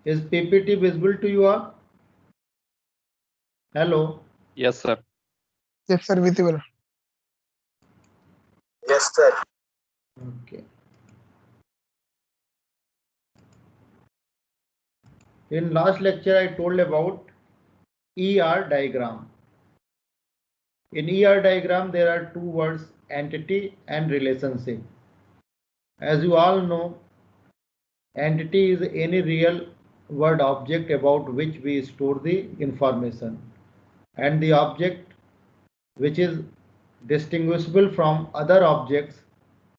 Is PPT visible to you all? Hello. Yes, sir. Yes, sir, visible. Yes, sir. Okay. In last lecture, I told about ER diagram. In ER diagram, there are two words, entity and relationship. As you all know, entity is any real world object about which we store the information, and the object which is distinguishable from other objects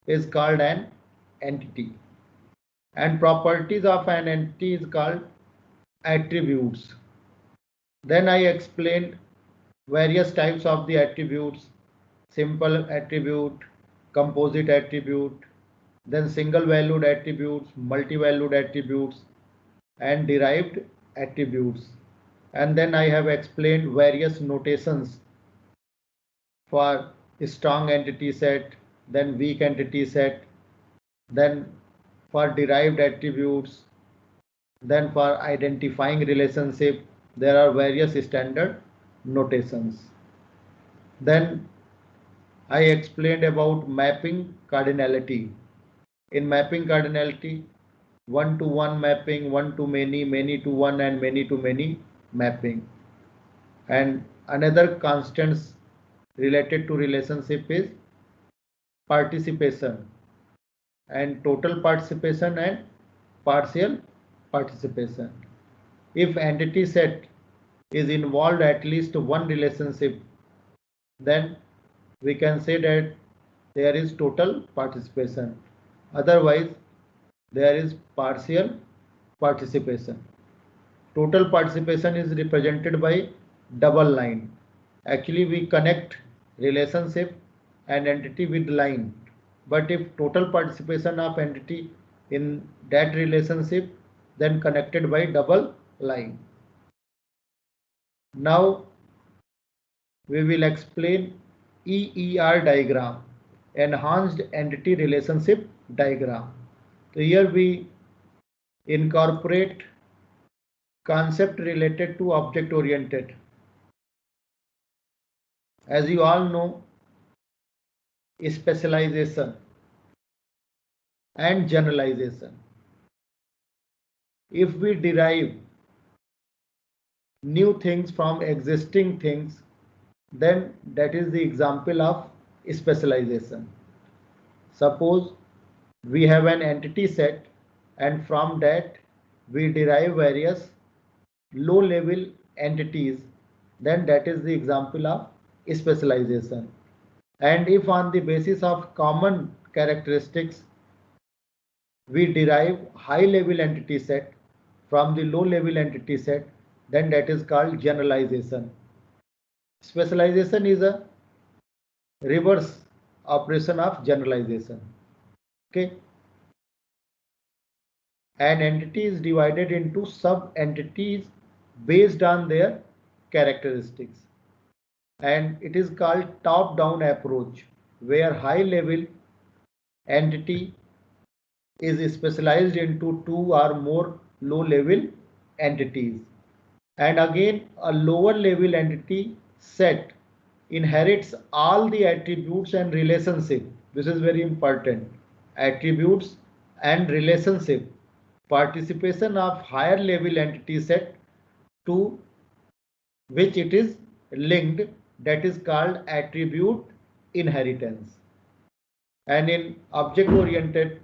is called an entity, and properties of an entity is called attributes. Then I explained various types of the attributes: simple attribute, composite attribute, then single valued attributes, multi-valued attributes, and derived attributes. And then I have explained various notations for strong entity set, then weak entity set, then for derived attributes, then for identifying relationship, there are various standard notations. Then I explained about mapping cardinality. In mapping cardinality, one to one mapping, one to many, many to one, and many to many mapping. And another constants related to relationship is participation, and total participation and partial participation. If entity set is involved at least one relationship, then we can say that there is total participation. Otherwise, there is partial participation. Total participation is represented by double line. Actually, we connect relationship and entity with line. But if total participation of entity in that relationship, then connected by double line. Now we will explain EER diagram, enhanced entity relationship diagram. So here we incorporate concept related to object oriented. As you all know, specialization and generalization. If we derive new things from existing things, then that is the example of specialization. Suppose we have an entity set, and from that we derive various low level entities, then that is the example of specialization. And if on the basis of common characteristics we derive high level entity set from the low level entity set, then that is called generalization. Specialization is a reverse operation of generalization. Okay. An entity is divided into sub entities based on their characteristics, and it is called top down approach, where high level entity is specialized into two or more low level entities, and again a lower level entity set inherits all the attributes and relationship. This is very important. Attributes and relationship participation of higher level entity set to which it is linked, that is called attribute inheritance. And in object oriented,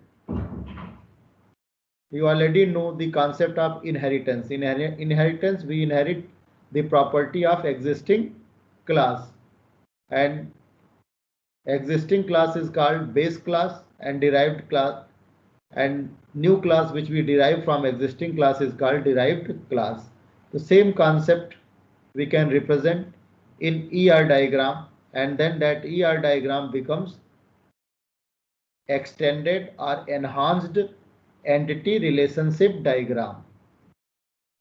you already know the concept of inheritance. In inheritance, we inherit the property of existing class, and existing class is called base class, and derived class and new class which we derive from existing class is called derived class. The same concept we can represent in ER diagram, and then that ER diagram becomes extended or enhanced entity relationship diagram.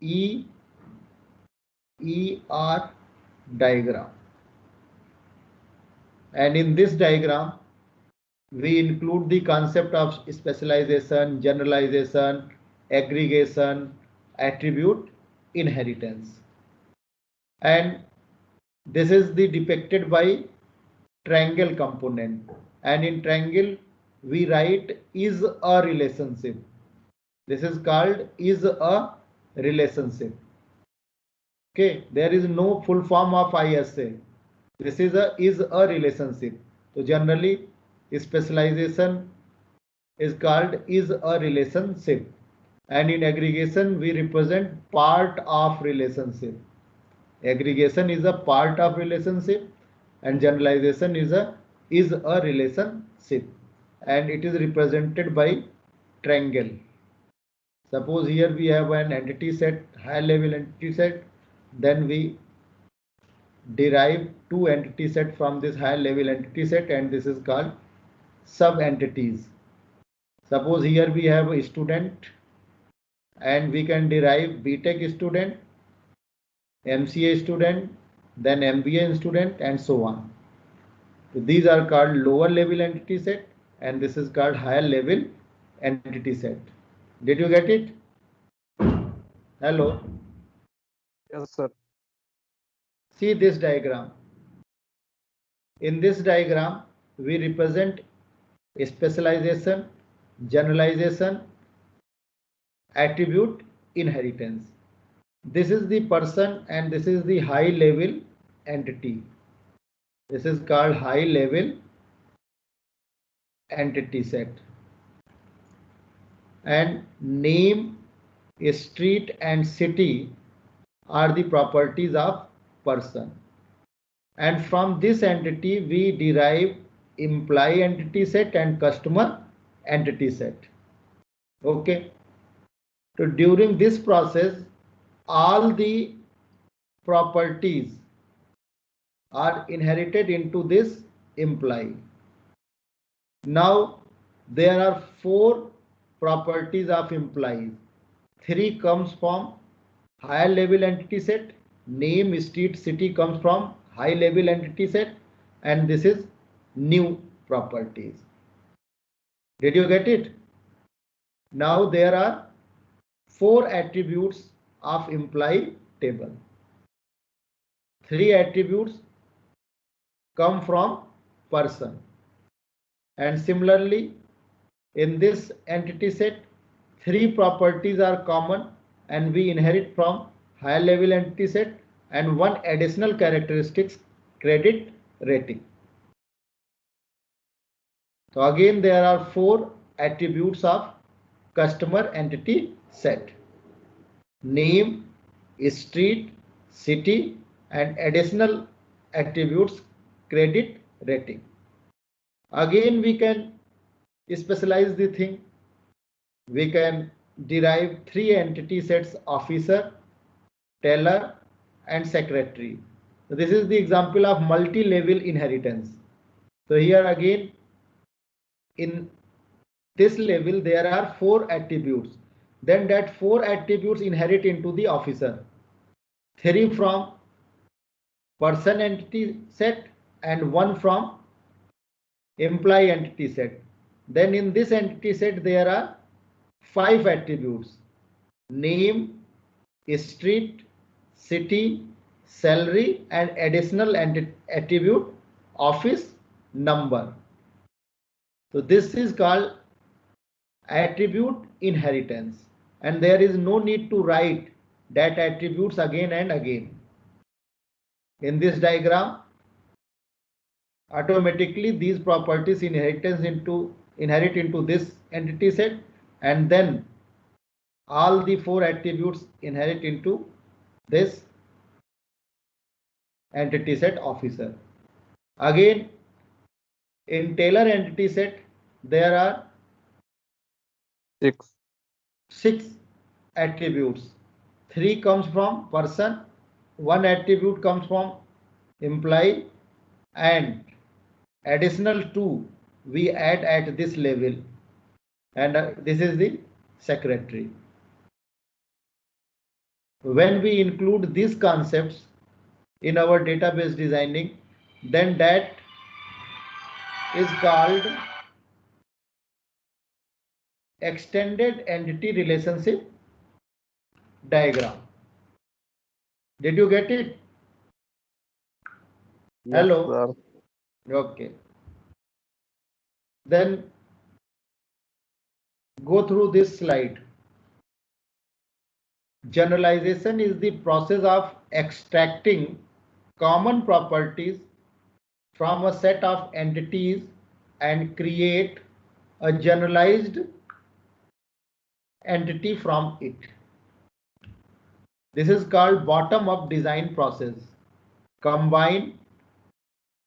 ER diagram. And in this diagram, we include the concept of specialization, generalization, aggregation, attribute inheritance. And this is the depicted by triangle component, and in triangle we write is a relationship. This is called is a relationship. Okay, there is no full form of ISA. This is a relationship. So generally specialization is called is a relationship, and in aggregation we represent part of relationship. Aggregation is a part of relationship, and generalization is a relationship, and it is represented by triangle. Suppose here we have an entity set, high level entity set, then we derive two entity set from this high level entity set, and this is called sub entities. Suppose here we have a student, and we can derive BTech student, MCA student, then MBA student, and so on. So these are called lower level entity set, and this is called higher level entity set. Did you get it? Hello. Yes, sir. See this diagram. In this diagram, we represent specialization, generalization, attribute, inheritance. This is the person, and this is the high level entity. This is called high level entity set. And name, street, and city are the properties of person. And from this entity we derive employee entity set and customer entity set. Okay. So during this process, all the properties are inherited into this employee. Now there are 4 properties of employees. 3 comes from higher level entity set. Name, street, city comes from high level entity set, and this is new properties. Did you get it? Now there are 4 attributes of employee table. 3 attributes come from person, and similarly in this entity set 3 properties are common, and we inherit from higher level entity set, and 1 additional characteristics, credit rating. So again there are 4 attributes of customer entity set: name, street, city, and additional attributes, credit rating. Again we can specialize the thing. We can derive 3 entity sets: officer, teller, and secretary. So this is the example of multi-level inheritance. So here again in this level there are 4 attributes. Then that 4 attributes inherit into the officer. 3 from person entity set and 1 from employee entity set. Then in this entity set there are 5 attributes: name, street, city, salary, and additional attribute, office number. So this is called attribute inheritance, and there is no need to write that attributes again and again. In this diagram, automatically these properties inherit into this entity set, and then all the 4 attributes inherit into this entity set officer. Again in Taylor entity set there are 6 attributes. 3 comes from person, 1 attribute comes from employee, and additional 2 we add at this level, and this is the secretary. When we include these concepts in our database designing, then that is called extended entity relationship diagram. Did you get it? Yes, Hello. sir. Okay. Then go through this slide. Generalization is the process of extracting common properties from a set of entities and create a generalized entity from it. This is called bottom-up design process. Combine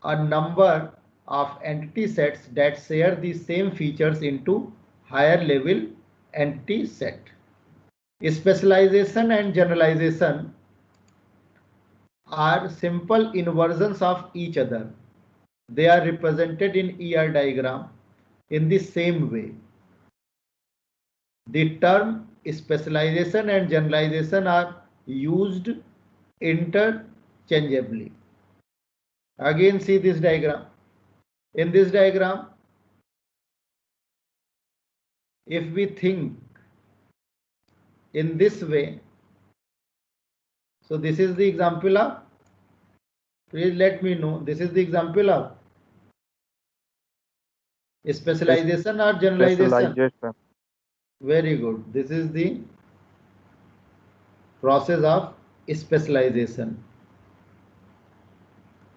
a number of entity sets that share the same features into higher level entity set. Specialization and generalization are simple inversions of each other. They are represented in ER diagram in the same way. The term specialization and generalization are used interchangeably. Again, see this diagram. In this diagram, if we think in this way, so this is the example of, please let me know, this is the example of specialization or generalization. Specialization. Very good. This is the process of specialization.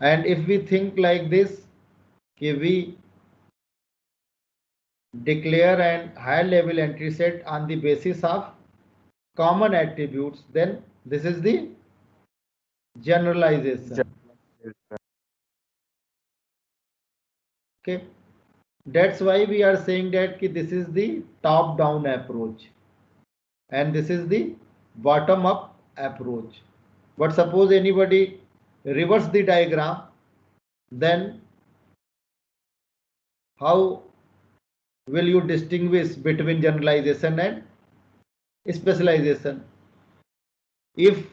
And if we think like this, we declare an higher level entry set on the basis of common attributes, then this is the generalization. Okay, that's why we are saying that this is the top down approach and this is the bottom up approach. But suppose anybody reverse the diagram, then how will you distinguish between generalization and specialization? If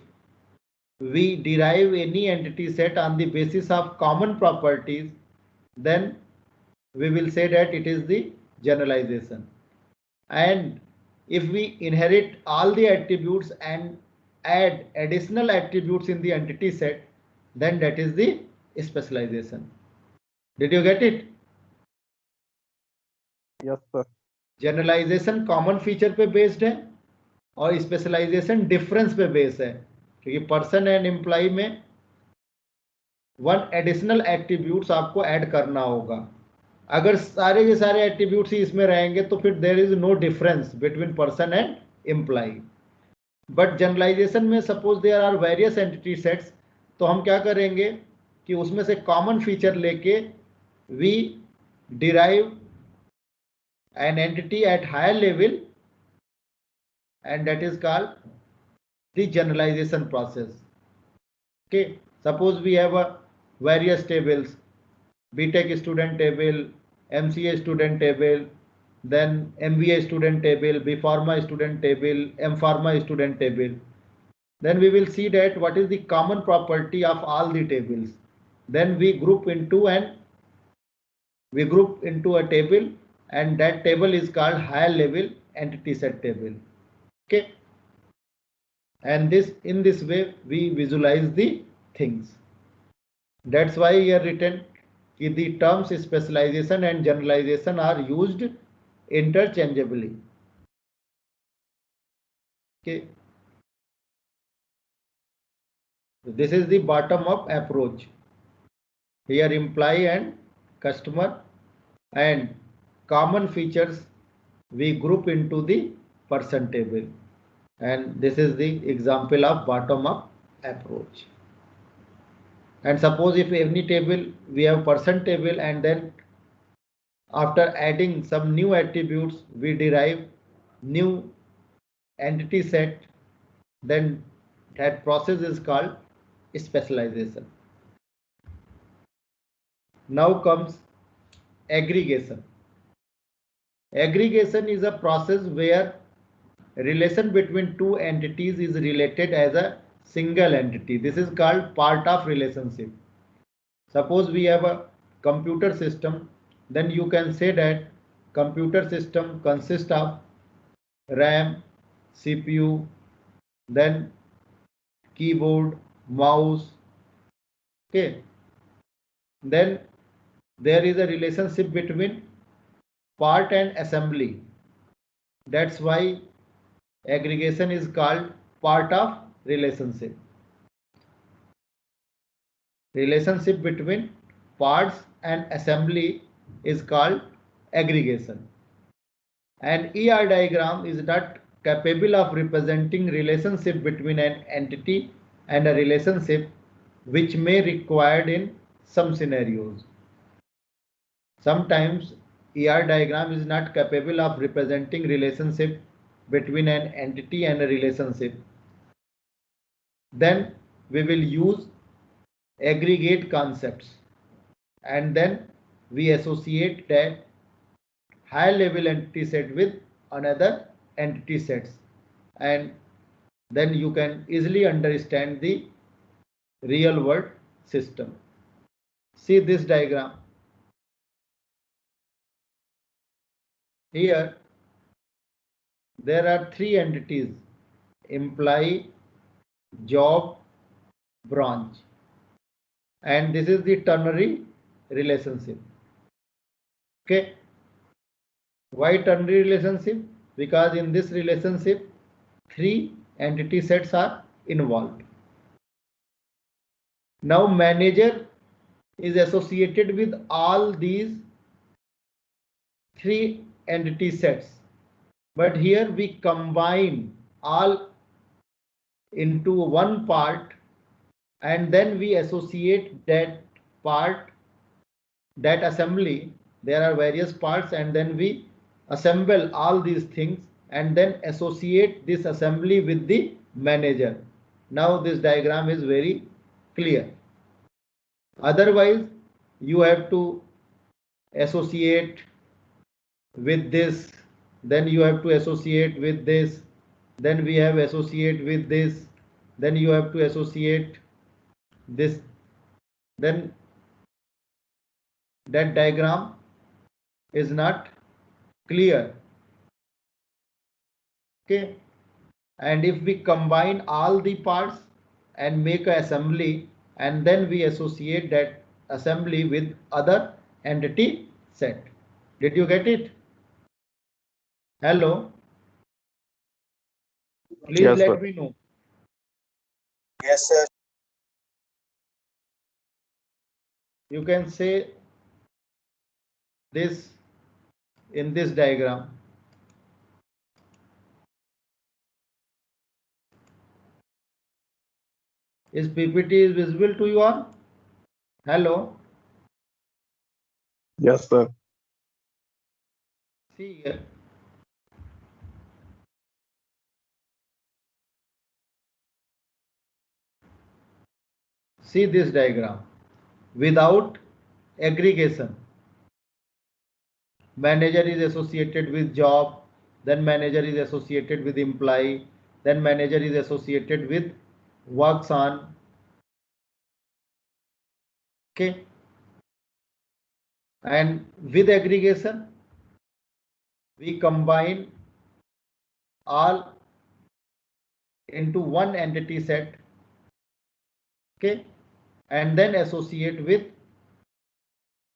we derive any entity set on the basis of common properties, then we will say that it is the generalization. And if we inherit all the attributes and add additional attributes in the entity set, then that is the specialization. Did you get it? Yes, sir. Generalisation common feature पे based है और specialisation difference पे base है, क्योंकि person and employ में one additional attributes आपको add करना होगा. अगर सारे के सारे एट्रीब्यूट्स ही इसमें रहेंगे तो फिर there is no difference between person and employee. But generalisation में suppose there are various entity sets, तो हम क्या करेंगे कि उसमें से कॉमन फीचर लेके we derive an entity at higher level, and that is called the generalization process. Okay, suppose we have a various tables, BTech student table, MCA student table, then MBA student table, B Pharma student table, M Pharma student table. Then we will see that what is the common property of all the tables. Then we group into a table, and that table is called higher level entity set table. Okay, and in this way we visualize the things. That's why here written the terms specialization and generalization are used interchangeably. Okay, this is the bottom up approach. Here employee and customer and common features we group into the person table, and this is the example of bottom up approach. And suppose if any table we have person table, and then after adding some new attributes we derive new entity set, then that process is called specialization. Now comes aggregation. Aggregation is a process where relation between two entities is related as a single entity. This is called part of relationship. Suppose we have a computer system, then you can say that computer system consists of RAM, CPU, then keyboard, mouse. Okay. Then there is a relationship between part and assembly. That's why aggregation is called part of relationship. Relationship between parts and assembly is called aggregation. An ER diagram is not capable of representing relationship between an entity and a relationship which may be required in some scenarios. Sometimes ER diagram is not capable of representing relationship between an entity and a relationship. Then we will use aggregate concepts, and then we associate that high level entity set with another entity sets, and then you can easily understand the real world system. See this diagram. Here there are three entities: employee, job, branch, and this is the ternary relationship. Okay, why ternary relationship? Because in this relationship three entity sets are involved. Now manager is associated with all these three entity sets, but here we combine all into one part, and then we associate that part, that assembly. There are various parts, and then we assemble all these things and then associate this assembly with the manager. Now this diagram is very clear. Otherwise you have to associate with this, then you have to associate with this, then we have associate with this, then you have to associate this, then that diagram is not clear. Okay, and if we combine all the parts and make an assembly, and then we associate that assembly with other entity set. Did you get it? Hello, please Yes, let sir. me know. Yes, sir. You can say this in this diagram. Is PPT is visible to you all? Hello, Yes, sir. see here. See this diagram. Without aggregation, manager is associated with job, then manager is associated with employee, then manager is associated with works on. Okay, and with aggregation we combine all into one entity set. Okay, and then associate with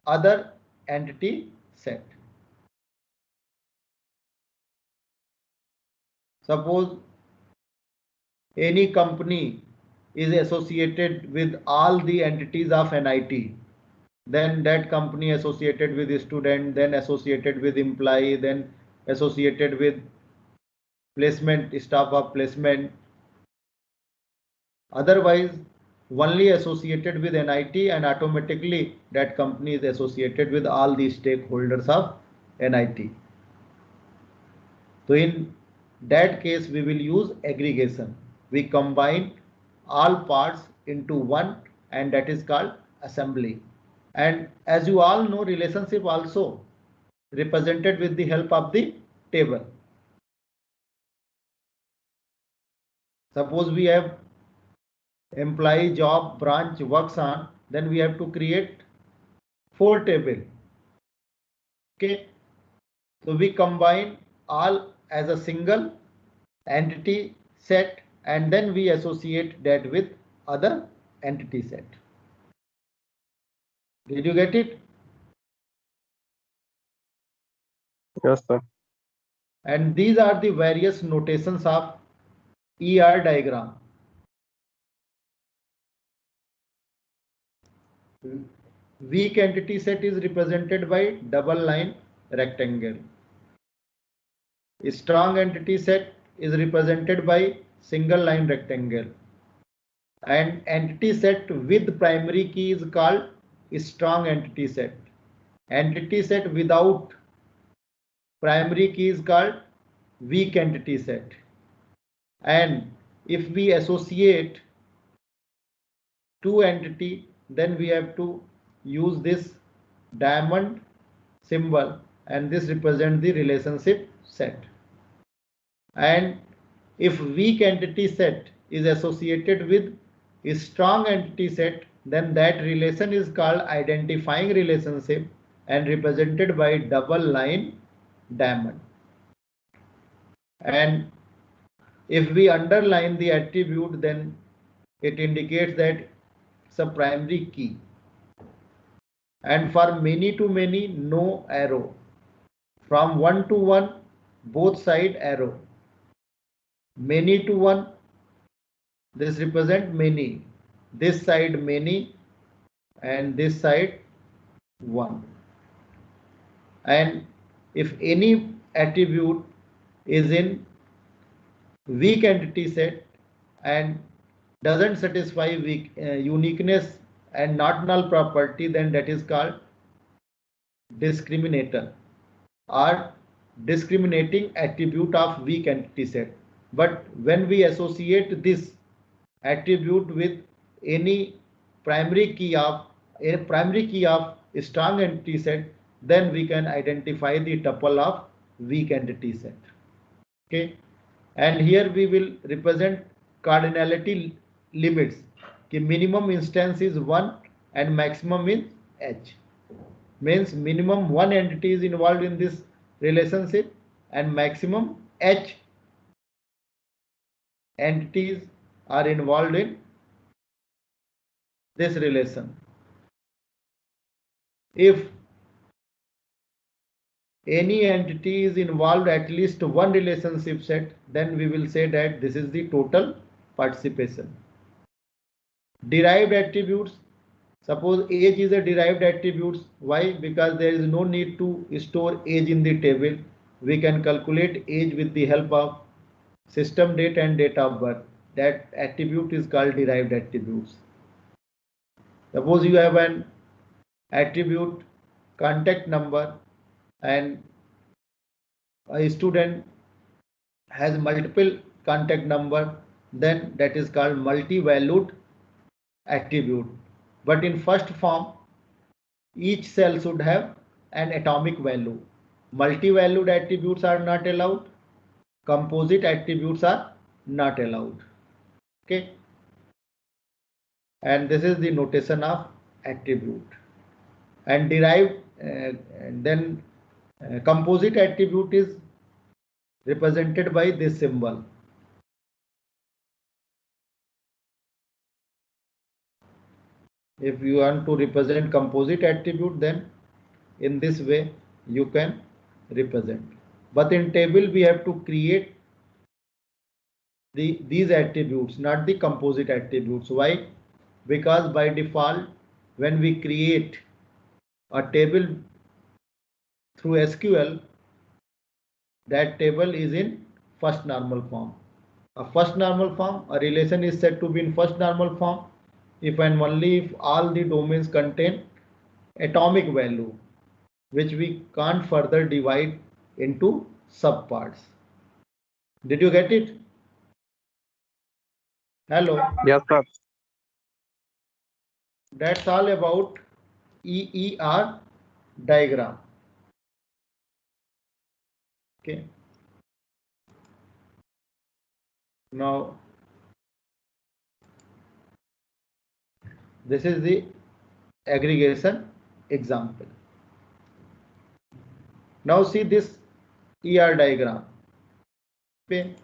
other entity set. Suppose any company is associated with all the entities of NIT, then that company associated with the student, then associated with employee, then associated with placement, staff of placement. Otherwise only associated with NIT, and automatically that company is associated with all the stakeholders of NIT. So in that case we will use aggregation. We combine all parts into one, and that is called assembly. And as you all know, relationship also represented with the help of the table. Suppose we have employee, job, branch, works on, then we have to create 4 tables. Okay, so we combine all as a single entity set, and then we associate that with other entity set. Did you get it? Yes, sir. And these are the various notations of ER diagram. Weak entity set is represented by double line rectangle. A strong entity set is represented by single line rectangle. And entity set with primary key is called strong entity set. Entity set without primary key is called weak entity set. And if we associate two entity, then we have to use this diamond symbol, and this represents the relationship set. And if weak entity set is associated with a strong entity set, then that relation is called identifying relationship and represented by double line diamond. And if we underline the attribute, then it indicates that it's a primary key. And for many to many, no arrow. From 1 to 1, both side arrow. Many to 1, this represent many. This side many and this side 1. And if any attribute is in weak entity set and doesn't satisfy weak uniqueness and not null property, then that is called discriminator or discriminating attribute of weak entity set. But when we associate this attribute with any primary key of a strong entity set, then we can identify the tuple of weak entity set. Okay, and here we will represent cardinality limits. The minimum instance is 1 and maximum is h. Means minimum 1 entity is involved in this relationship and maximum h entities are involved in this relation. If any entity is involved at least one relationship set, then we will say that this is the total participation. Derived attributes. Suppose age is a derived attribute. Why? Because there is no need to store age in the table. We can calculate age with the help of system date and date of birth. That attribute is called derived attributes. Suppose you have an attribute contact number and a student has multiple contact number, then that is called multi-valued attribute. But in first form, each cell should have an atomic value. Multi-valued attributes are not allowed. Composite attributes are not allowed. Okay. And this is the notation of attribute. And derived, composite attribute is represented by this symbol. If you want to represent composite attribute, then in this way you can represent. But in table we have to create these attributes, not the composite attributes. Why? Because by default, when we create a table through SQL, that table is in first normal form. A first normal form, a relation is said to be in first normal form if and only if all the domains contain atomic value, which we can't further divide into subparts. Did you get it? Hello. Yes, sir. That's all about EER diagram. Okay. Now, this is the aggregation example. Now see this ER diagram. Okay.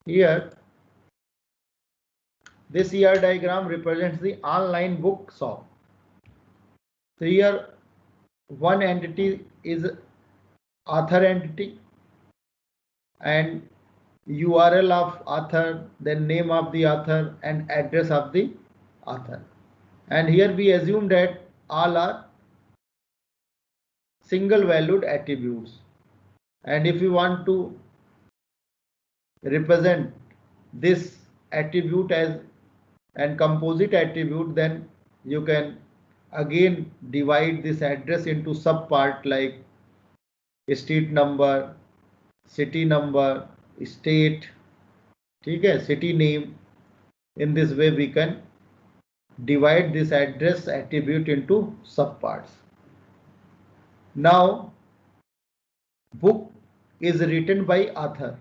Here, this ER diagram represents the online book shop. So here, one entity is author entity and URL of author, then name of the author and address of the author. And here we assume that all are single valued attributes. And if you want to represent this attribute as and composite attribute, then you can again divide this address into subpart like street number, city number, state, okay, city name. In this way we can divide this address attribute into subparts. Now book is written by author.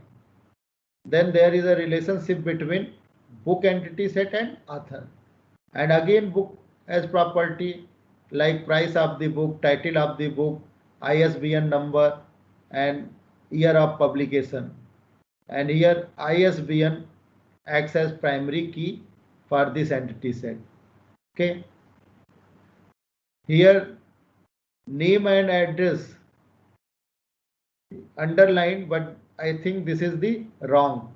Then there is a relationship between book entity set and author. And again book has property like price of the book, title of the book, ISBN number and year of publication. And here ISBN acts as primary key for this entity set. Okay. Here name and address underlined, but I think this is the wrong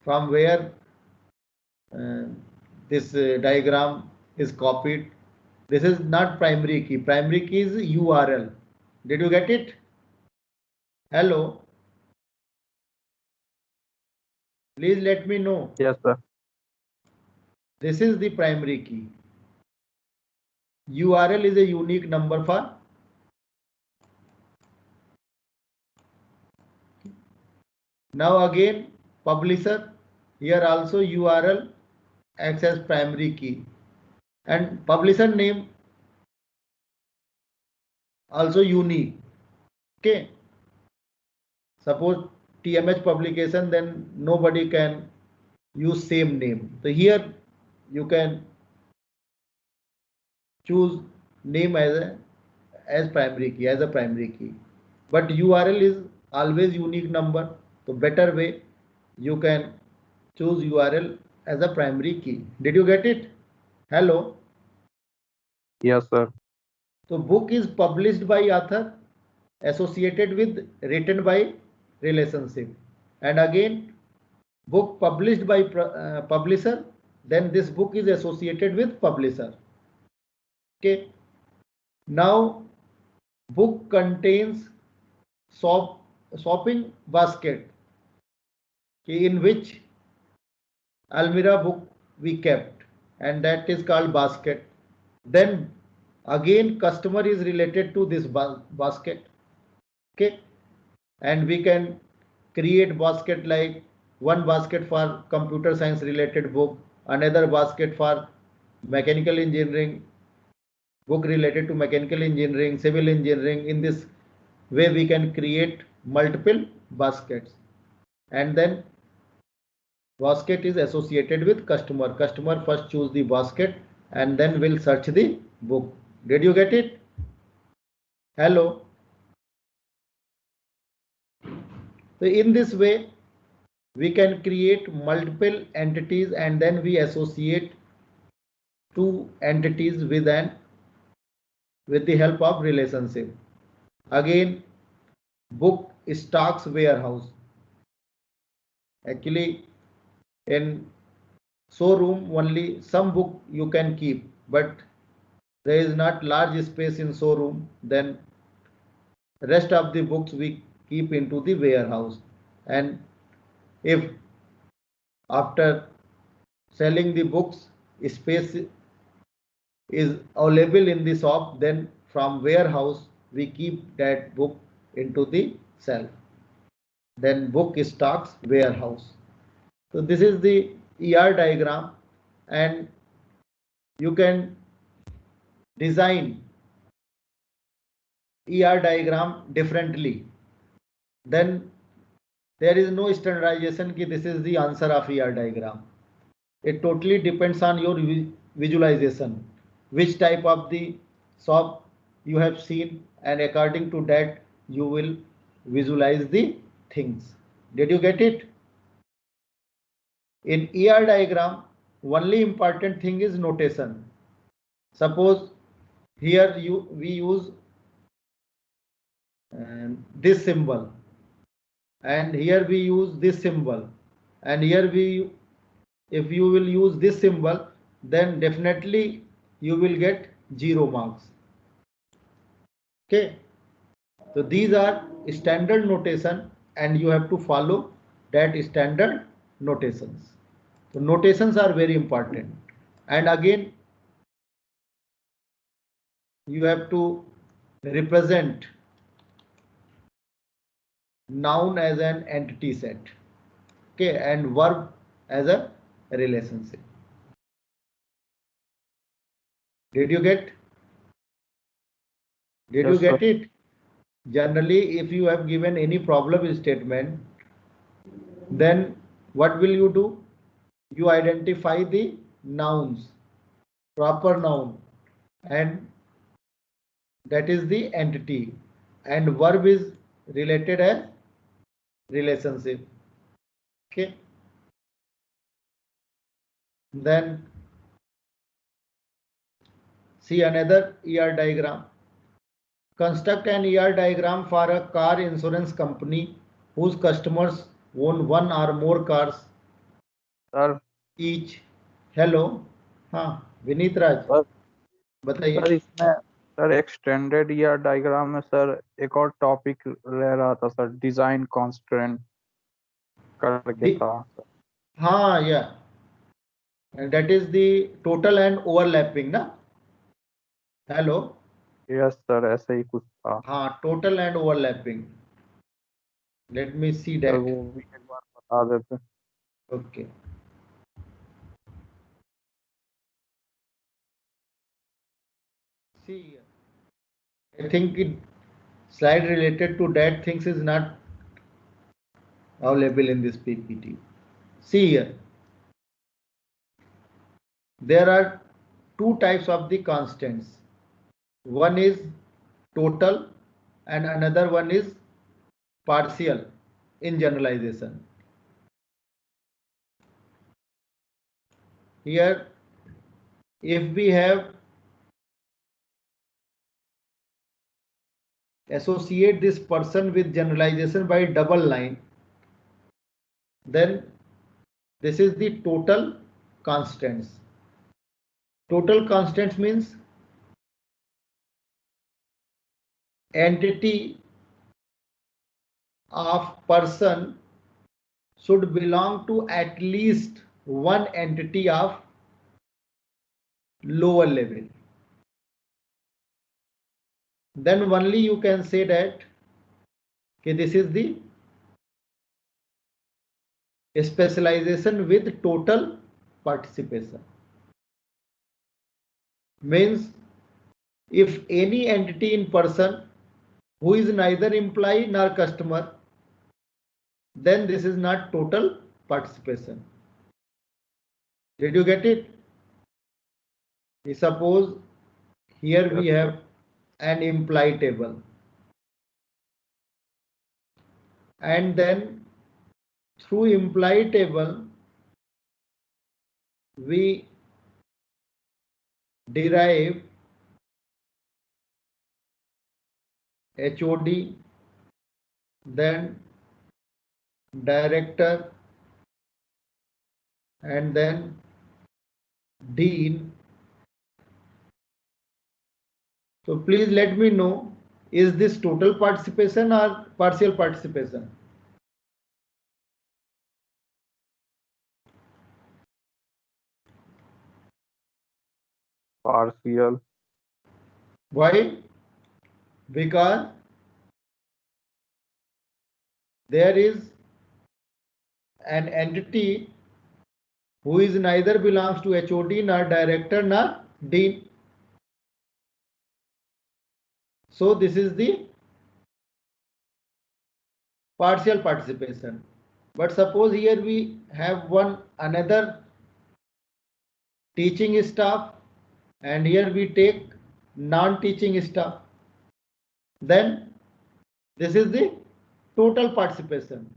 from where this diagram is copied. This is not primary key. Primary key is URL. Did you get it? Hello. Please let me know. Yes, sir. This is the primary key. URL is a unique number for now again publisher. Here also URL acts as primary key and publisher name also unique. Okay. Suppose TMH publication, then nobody can use same name. So here you can choose name as primary key, as a primary key. But URL is always unique number. So better way you can choose URL as a primary key. Did you get it? Hello. Yes, sir. So book is published by author, associated with written by relationship. And again book published by publisher, then this book is associated with publisher. Okay. Now book contains shopping basket, okay, in which Almirah book we kept, and that is called basket. Then again customer is related to this basket. Okay. And we can create basket like one basket for computer science related book, another basket for mechanical engineering, book related to mechanical engineering, civil engineering. In this way we can create multiple baskets. And then basket is associated with customer. Customer first choose the basket and then will search the book. Did you get it? Hello. So in this way we can create multiple entities and then we associate two entities with the help of relationship. Again book stocks warehouse. Actually in showroom only some book you can keep, but there is not large space in showroom, then rest of the books we keep into the warehouse. And if after selling the books space is available in the shop, then from warehouse we keep that book into the shelf. Then book stocks warehouse. So this is the ER diagram, and you can design ER diagram differently. Then there is no standardization ki this is the answer of ER diagram. It totally depends on your visualization, which type of the shop you have seen, and according to that you will visualize the things. Did you get it? In ER diagram, only important thing is notation. Suppose here we use this symbol, and here we use this symbol, and here if you will use this symbol, then definitely you will get 0 marks. Okay, so these are standard notation and you have to follow that standard notations. So notations are very important, and again you have to represent noun as an entity set, okay, and verb as a relationship. Did you get? Did you Yes, get sir. it? Generally, if you have given any problem statement, then what will you do? You identify the nouns, proper noun, and that is the entity, and verb is related as relationship. Okay. Then see another ER diagram. Construct an ER diagram for a car insurance company whose customers own one or more cars sir each. Hello. हाँ विनीत राज sir बताइए. Sir इसमें sir extended year diagram में sir एक और topic रह रहा था sir, design constraint करके था सर. हाँ या that is the total and overlapping ना. हेलो. यस सर, ऐसे ही कुछ था. हाँ total and overlapping. Let me see sir that. वो भी एक बार बता देते. Okay. See, I think slide related to that things is not available in this PPT. See here. There are two types of the constants. One is total and another one is partial in generalization. Here, if we have associate this person with generalization by double line, then this is the total constants. Total constants means entity of person should belong to at least one entity of lower level. Then only you can say that okay, this is the specialization with total participation. Means if any entity in person who is neither employee nor customer, then this is not total participation. Did you get it? Suppose here we have an employee table, and then through employee table we derive HOD, then director, and then dean. So please let me know, is this total participation or partial participation? Partial. Why? Because there is an entity who is neither belongs to HOD nor director nor dean. So this is the partial participation. But suppose here we have another teaching staff, and here we take non-teaching staff. Then this is the total participation.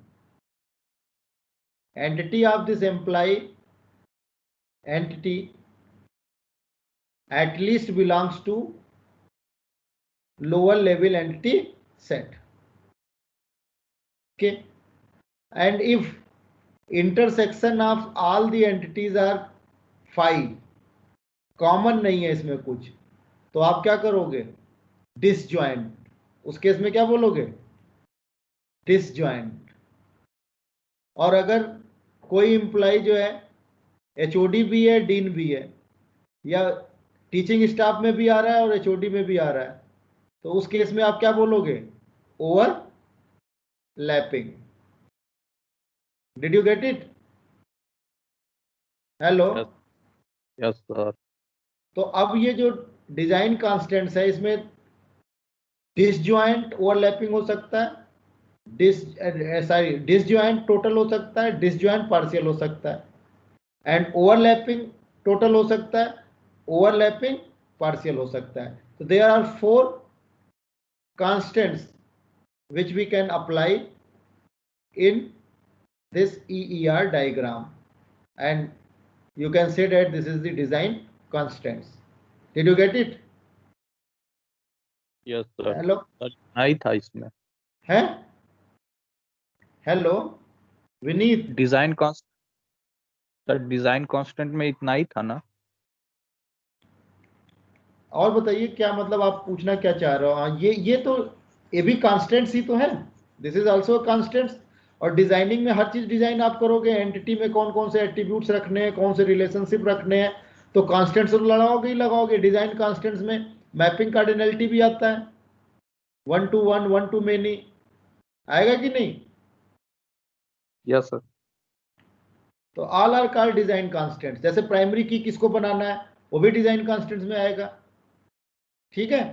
entity of this employee entity at least belongs to lower level entity set. Okay, and if intersection of all the entities are 5, common नहीं है इसमें कुछ, तो आप क्या करोगे? Disjoint. उस case में क्या बोलोगे? डिसजॉइंट. और अगर कोई एम्प्लॉय जो है एचओडी भी है, डीन भी है, या टीचिंग स्टाफ में भी आ रहा है और एचओडी में भी आ रहा है, तो उस केस में आप क्या बोलोगे? Overlapping. Did you get it? Hello. Yes sir. तो अब ये जो डिजाइन कॉन्स्टेंट्स है, इसमें डिसजॉइंट ओवरलैपिंग हो सकता है, डिसजॉइंट टोटल हो सकता है, डिसजॉइंट पार्शियल हो सकता है, एंड ओवरलैपिंग टोटल हो सकता है, ओवरलैपिंग पार्शियल हो सकता है. तो there are 4 constants which we can apply in this EER diagram, and you can say that this is the design constants. Did you get it? Yes sir. Hello. नहीं था इसमें. है? Hello Vineet. Design constant sir, design constant में इतना ही था ना? और बताइए क्या मतलब आप पूछना क्या चाह रहे हो? हाँ, ये तो ये भी कॉन्स्टेंट्स ही तो है. This is also constants. और डिजाइनिंग में हर चीज डिजाइन आप करोगे, एंटिटी में कौन कौन से एट्रीब्यूट्स रखने हैं, कौन से रिलेशनशिप रखने हैं, तो कॉन्स्टेंट्स तो लगाओगे ही लगाओगे. डिजाइन कॉन्स्टेंट्स में मैपिंग कार्डिनलिटी भी आता है, 1 to 1, 1 to many, आएगा कि नहीं? Yes sir. तो all are called design constants. जैसे प्राइमरी की किसको बनाना है, वो भी डिजाइन कॉन्स्टेंट्स में आएगा. ठीक है.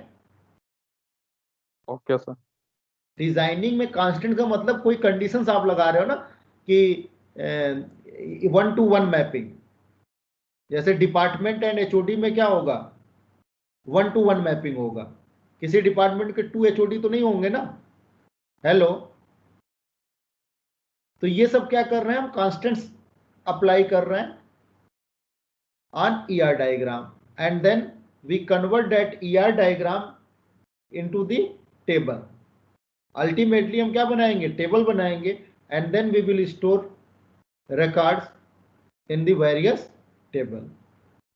Okay sir. डिजाइनिंग में कांस्टेंट का मतलब कोई कंडीशंस आप लगा रहे हो ना कि 1 to 1 मैपिंग. जैसे डिपार्टमेंट एंड एचओडी में क्या होगा? 1 to 1 मैपिंग होगा. किसी डिपार्टमेंट के 2 एचओडी तो नहीं होंगे ना. हेलो. तो ये सब क्या कर रहे हैं हम? कांस्टेंट्स अप्लाई कर रहे हैं on ER diagram, and then we convert that ER diagram into the table. Ultimately हम क्या बनाएंगे? टेबल बनाएंगे, and then we will store records in the various table.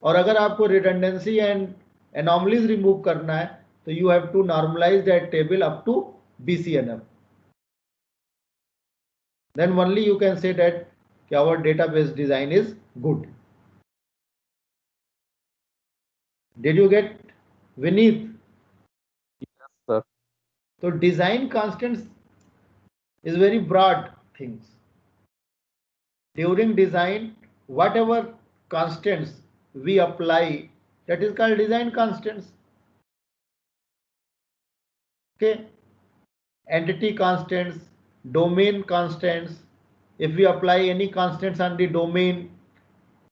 और अगर आपको रिडंडेंसी एंड एनॉमलीज रिमूव करना है तो you have to normalise that table up to BCNF. Then only you can say that कि our database design is good. Did you get Vineet? Sir. So design constants is very broad things. During design, whatever constants we apply, that is called design constants. Okay. Entity constants, domain constants. If we apply any constants on the domain,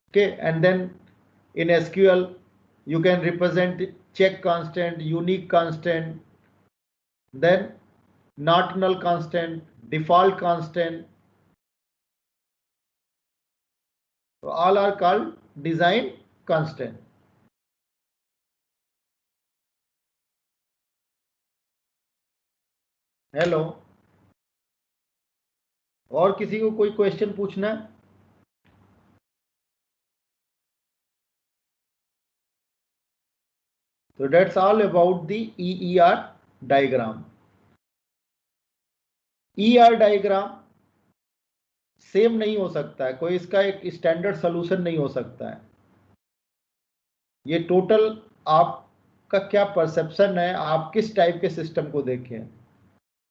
okay, and then in SQL you can represent check constant, unique constant, then not null constant, default constant. So all are called design constant. Hello. और किसी को कोई question पूछना है? So that's all about the EER diagram. ER diagram same नहीं हो सकता है, कोई इसका एक स्टैंडर्ड सॉल्यूशन नहीं हो सकता है. ये टोटल आपका क्या परसेप्शन है, आप किस टाइप के सिस्टम को देखें.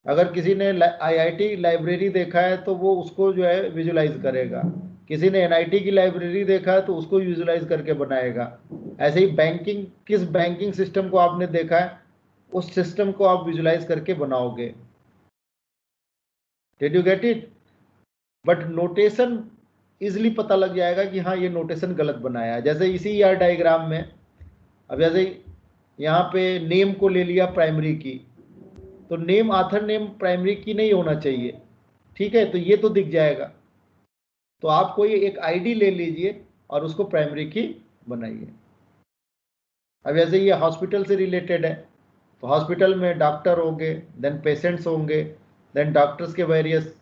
अगर किसी ने IIT लाइब्रेरी देखा है तो वो उसको जो है विजुलाइज करेगा, किसी ने NIT की लाइब्रेरी देखा है तो उसको विजुलाइज करके बनाएगा. ऐसे ही बैंकिंग, किस बैंकिंग सिस्टम को आपने देखा है उस सिस्टम को आप विजुलाइज करके बनाओगे. Did you get it? But notation easily पता लग जाएगा कि हाँ ये नोटेशन गलत बनाया है. जैसे इसी ER डायग्राम में, अब जैसे यहाँ पे नेम को ले लिया प्राइमरी की, तो नेम, ऑथर नेम प्राइमरी की नहीं होना चाहिए. ठीक है, तो ये तो दिख जाएगा. तो आप कोई एक आईडी ले लीजिए और उसको प्राइमरी की बनाइए। अब जैसे ये हॉस्पिटल से रिलेटेड है, तो हॉस्पिटल में डॉक्टर होंगे, देन पेशेंट्स होंगे, देन डॉक्टर्स के वेरियस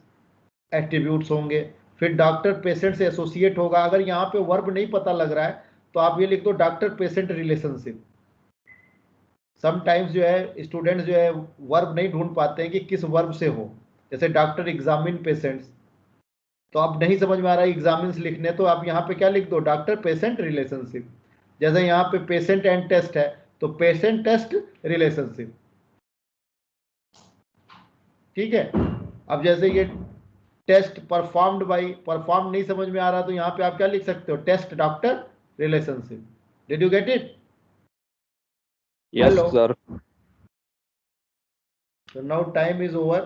एट्रीब्यूट्स होंगे, फिर डॉक्टर पेशेंट से एसोसिएट होगा। अगर यहाँ पे वर्ब नहीं पता लग रहा है तो आप ये लिख दो डॉक्टर पेशेंट रिलेशनशिप। समटाइम्स जो है स्टूडेंट्स जो है वर्ब नहीं ढूंढ पाते हैं कि किस वर्ब से हो। जैसे डॉक्टर एग्जामिन पेशेंट्स, तो आप नहीं समझ में आ रहा है एग्जामिन्स लिखने, तो आप यहाँ पे क्या लिख दो डॉक्टर पेशेंट रिलेशनशिप। जैसे यहाँ पे पेशेंट एंड टेस्ट है तो पेशेंट टेस्ट रिलेशनशिप। ठीक है। अब जैसे ये टेस्ट परफॉर्म्ड बाई, परफॉर्म नहीं समझ में आ रहा तो यहाँ पे आप क्या लिख सकते हो test doctor relationship. Did you get it? Yes, Hello. sir. So now time is over.